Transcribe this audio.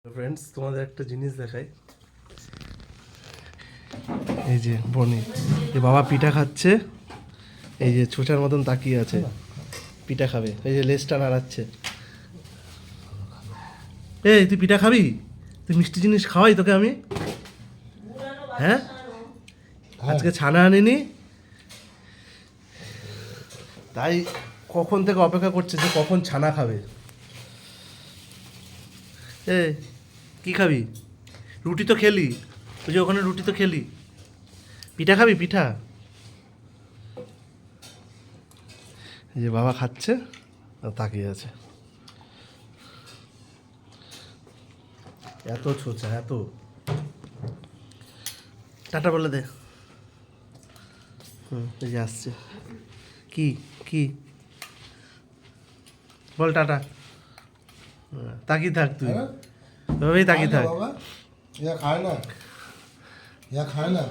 Friends, তোমাদের একটা জিনিস দেখাই। এই যে বনি, এই বাবা পিঠা খাচ্ছে, এই যে ছোচার মতন তাকিয়ে আছে, পিঠা খাবে। এই যে লেজটা নাড়াচ্ছে। এই তুই পিঠা খাবি? তুই মিষ্টি জিনিস খাওয়াই তোকে আমি? হ্যাঁ, আজকে ছানা আনিনি, তাই কখন থেকে অপেক্ষা করছে যে কখন ছানা খাবে। এ কি খাবি? রুটি তো খেলি, তুই যে ওখানে রুটি তো খেলি, পিঠা খাবি? পিঠা। এই যে বাবা খাচ্ছে আর তাকিয়ে আছে। এত ছোচা, এত। টাটা বলে দে। এই যে আসছে। কি কি বল টাটা। তাকিয়ে থাক তুই, ওইভাবেই তাকিয়ে থাক। बाबा या खाए ना